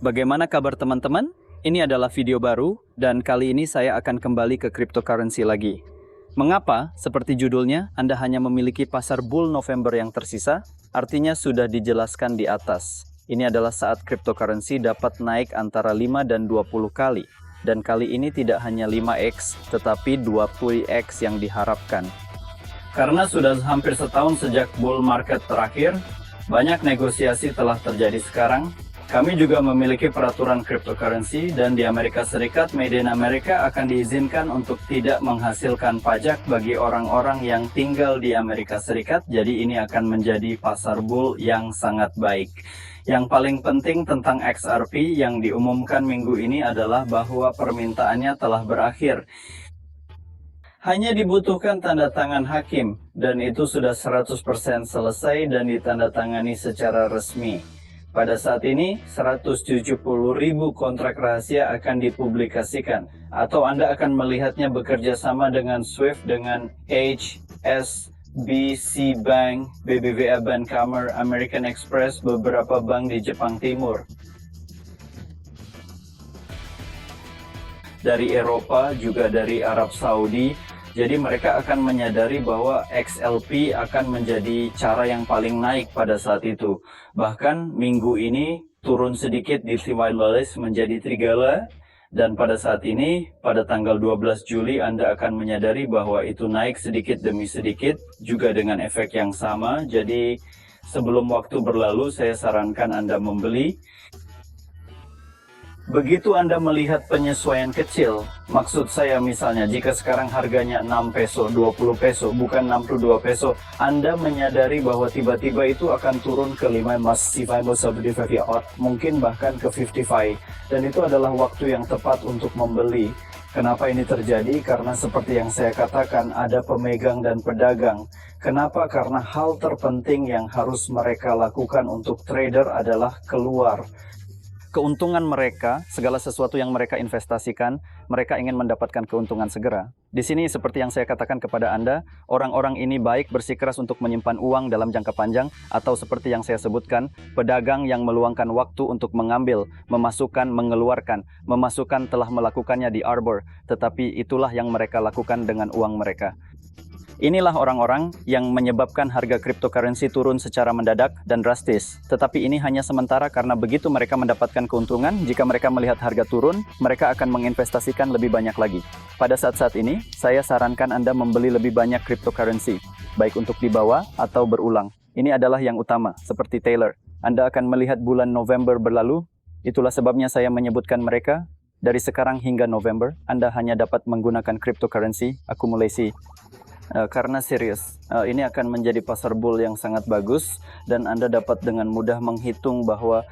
Bagaimana kabar teman-teman? Ini adalah video baru dan kali ini saya akan kembali ke cryptocurrency lagi. Mengapa? Seperti judulnya, Anda hanya memiliki pasar bull November yang tersisa? Artinya sudah dijelaskan di atas. Ini adalah saat cryptocurrency dapat naik antara 5 dan 20 kali. Dan kali ini tidak hanya 5x, tetapi 20x yang diharapkan. Karena sudah hampir setahun sejak bull market terakhir, banyak negosiasi telah terjadi sekarang. Kami juga memiliki peraturan cryptocurrency dan di Amerika Serikat, Made in America akan diizinkan untuk tidak menghasilkan pajak bagi orang-orang yang tinggal di Amerika Serikat. Jadi ini akan menjadi pasar bull yang sangat baik. Yang paling penting tentang XRP yang diumumkan minggu ini adalah bahwa permintaannya telah berakhir. Hanya dibutuhkan tanda tangan hakim dan itu sudah 100% selesai dan ditandatangani secara resmi. Pada saat ini, 170.000 kontrak rahasia akan dipublikasikan, atau Anda akan melihatnya bekerja sama dengan SWIFT, dengan HSBC Bank, BBVA Bancomer, American Express, beberapa bank di Jepang Timur. Dari Eropa, juga dari Arab Saudi. Jadi mereka akan menyadari bahwa XLP akan menjadi cara yang paling naik pada saat itu. Bahkan minggu ini turun sedikit di $3 menjadi $3. Dan pada saat ini, pada tanggal 12 Juli Anda akan menyadari bahwa itu naik sedikit demi sedikit, juga dengan efek yang sama. Jadi sebelum waktu berlalu saya sarankan Anda membeli. Begitu Anda melihat penyesuaian kecil, maksud saya misalnya jika sekarang harganya 6 peso, 20 peso, bukan 62 peso, Anda menyadari bahwa tiba-tiba itu akan turun ke 5, mungkin bahkan ke 55, dan itu adalah waktu yang tepat untuk membeli. Kenapa ini terjadi? Karena seperti yang saya katakan, ada pemegang dan pedagang. Kenapa? Karena hal terpenting yang harus mereka lakukan untuk trader adalah keluar. Keuntungan mereka, segala sesuatu yang mereka investasikan, mereka ingin mendapatkan keuntungan segera. Di sini seperti yang saya katakan kepada Anda, orang-orang ini baik bersikeras untuk menyimpan uang dalam jangka panjang, atau seperti yang saya sebutkan, pedagang yang meluangkan waktu untuk mengambil, memasukkan, mengeluarkan, memasukkan telah melakukannya di Arbor, tetapi itulah yang mereka lakukan dengan uang mereka. Inilah orang-orang yang menyebabkan harga cryptocurrency turun secara mendadak dan drastis. Tetapi ini hanya sementara karena begitu mereka mendapatkan keuntungan, jika mereka melihat harga turun, mereka akan menginvestasikan lebih banyak lagi. Pada saat-saat ini, saya sarankan Anda membeli lebih banyak cryptocurrency, baik untuk dibawa atau berulang. Ini adalah yang utama, seperti Taylor. Anda akan melihat bulan November berlalu, itulah sebabnya saya menyebutkan mereka. Dari sekarang hingga November, Anda hanya dapat menggunakan cryptocurrency, akumulasi. Karena serius, ini akan menjadi pasar bull yang sangat bagus dan Anda dapat dengan mudah menghitung bahwa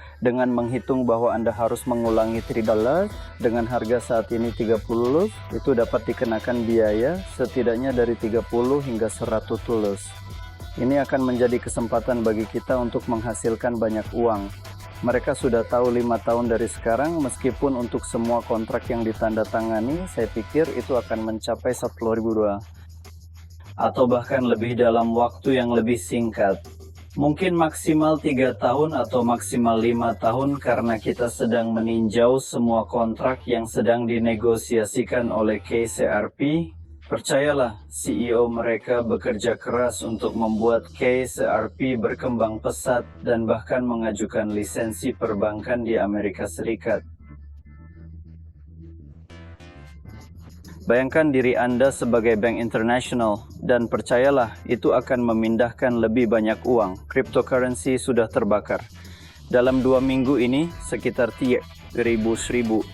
Anda harus mengulangi $3 dengan harga saat ini 30, itu dapat dikenakan biaya setidaknya dari 30 hingga 100 $. Ini akan menjadi kesempatan bagi kita untuk menghasilkan banyak uang. Mereka sudah tahu 5 tahun dari sekarang, meskipun untuk semua kontrak yang ditandatangani, saya pikir itu akan mencapai $10.000. Atau bahkan lebih dalam waktu yang lebih singkat. Mungkin maksimal 3 tahun atau maksimal 5 tahun karena kita sedang meninjau semua kontrak yang sedang dinegosiasikan oleh KCRP. Percayalah, CEO mereka bekerja keras untuk membuat KCRP berkembang pesat dan bahkan mengajukan lisensi perbankan di Amerika Serikat. Bayangkan diri Anda sebagai bank internasional dan percayalah itu akan memindahkan lebih banyak uang. Cryptocurrency sudah terbakar. Dalam 2 minggu ini sekitar 3.000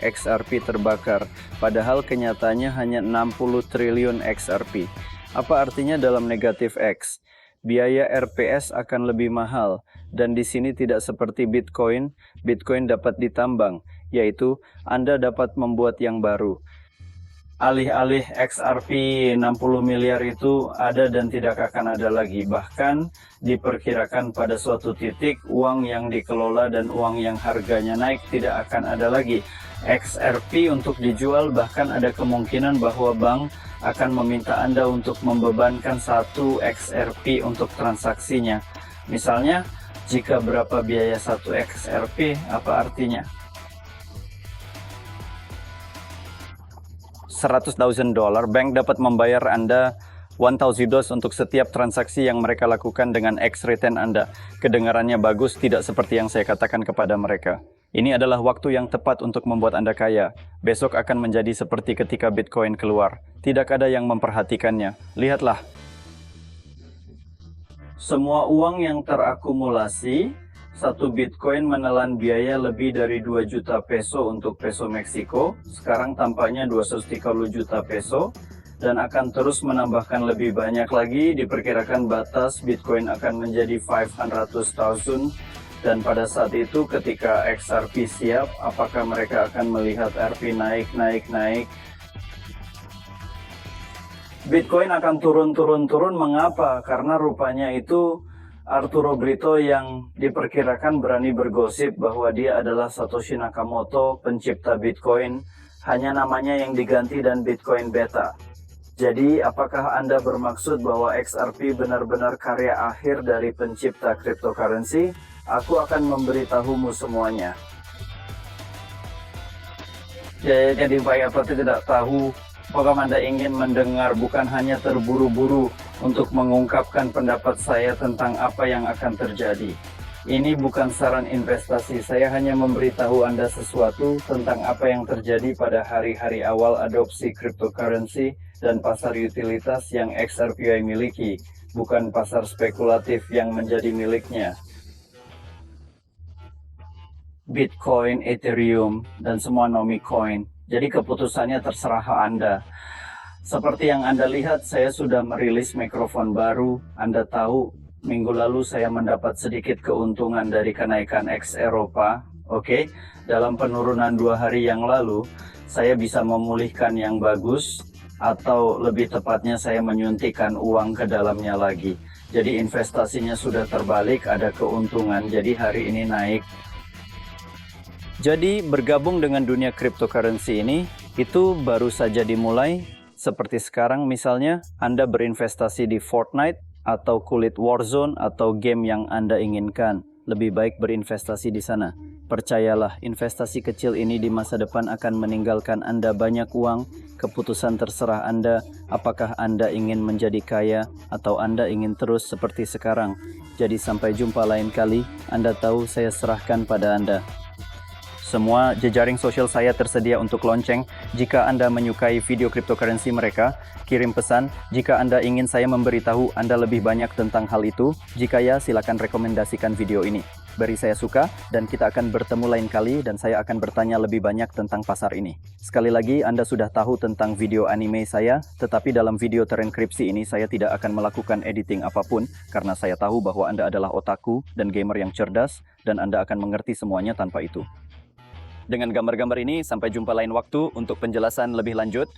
XRP terbakar. Padahal kenyataannya hanya 60 triliun XRP. Apa artinya dalam negatif X? Biaya RPS akan lebih mahal dan di sini tidak seperti Bitcoin. Bitcoin dapat ditambang, yaitu Anda dapat membuat yang baru. Alih-alih XRP 60 miliar itu ada dan tidak akan ada lagi. Bahkan diperkirakan pada suatu titik uang yang dikelola dan uang yang harganya naik tidak akan ada lagi. XRP untuk dijual, bahkan ada kemungkinan bahwa bank akan meminta Anda untuk membebankan 1 XRP untuk transaksinya. Misalnya, jika berapa biaya 1 XRP, apa artinya? $100,000, bank dapat membayar Anda $1,000 untuk setiap transaksi yang mereka lakukan dengan X return Anda. Kedengarannya bagus, tidak seperti yang saya katakan kepada mereka. Ini adalah waktu yang tepat untuk membuat Anda kaya. Besok akan menjadi seperti ketika Bitcoin keluar. Tidak ada yang memperhatikannya. Lihatlah. Semua uang yang terakumulasi, satu Bitcoin menelan biaya lebih dari 2 juta peso untuk peso Meksiko. Sekarang tampaknya 230 juta peso. Dan akan terus menambahkan lebih banyak lagi. Diperkirakan batas Bitcoin akan menjadi 500,000. Dan pada saat itu ketika XRP siap, apakah mereka akan melihat RP naik? Bitcoin akan turun. Mengapa? Karena rupanya itu Arturo Brito yang diperkirakan berani bergosip bahwa dia adalah Satoshi Nakamoto, pencipta Bitcoin. Hanya namanya yang diganti dan Bitcoin Beta. Jadi, apakah Anda bermaksud bahwa XRP benar-benar karya akhir dari pencipta cryptocurrency? Aku akan memberitahumu semuanya. Jadi baik apa tidak tahu, apakah Anda ingin mendengar, bukan hanya terburu-buru untuk mengungkapkan pendapat saya tentang apa yang akan terjadi. Ini bukan saran investasi, saya hanya memberitahu Anda sesuatu tentang apa yang terjadi pada hari-hari awal adopsi cryptocurrency dan pasar utilitas yang XRP miliki, bukan pasar spekulatif yang menjadi miliknya. Bitcoin, Ethereum, dan semua Nomi Coin. Jadi keputusannya terserah Anda. Seperti yang Anda lihat, saya sudah merilis mikrofon baru. Anda tahu, minggu lalu saya mendapat sedikit keuntungan dari kenaikan X Eropa. Oke, dalam penurunan 2 hari yang lalu, saya bisa memulihkan yang bagus, atau lebih tepatnya saya menyuntikkan uang ke dalamnya lagi. Jadi investasinya sudah terbalik, ada keuntungan, jadi hari ini naik. Jadi bergabung dengan dunia cryptocurrency ini, itu baru saja dimulai. Seperti sekarang misalnya, Anda berinvestasi di Fortnite, atau kulit Warzone, atau game yang Anda inginkan. Lebih baik berinvestasi di sana. Percayalah, investasi kecil ini di masa depan akan meninggalkan Anda banyak uang. Keputusan terserah Anda, apakah Anda ingin menjadi kaya, atau Anda ingin terus seperti sekarang. Jadi sampai jumpa lain kali, Anda tahu saya serahkan pada Anda. Semua jejaring sosial saya tersedia untuk lonceng. Jika Anda menyukai video cryptocurrency mereka, kirim pesan. Jika Anda ingin saya memberitahu Anda lebih banyak tentang hal itu, jika ya, silakan rekomendasikan video ini. Beri saya suka, dan kita akan bertemu lain kali, dan saya akan bertanya lebih banyak tentang pasar ini. Sekali lagi, Anda sudah tahu tentang video anime saya, tetapi dalam video terenkripsi ini saya tidak akan melakukan editing apapun, karena saya tahu bahwa Anda adalah otaku dan gamer yang cerdas, dan Anda akan mengerti semuanya tanpa itu. Dengan gambar-gambar ini, sampai jumpa lain waktu untuk penjelasan lebih lanjut.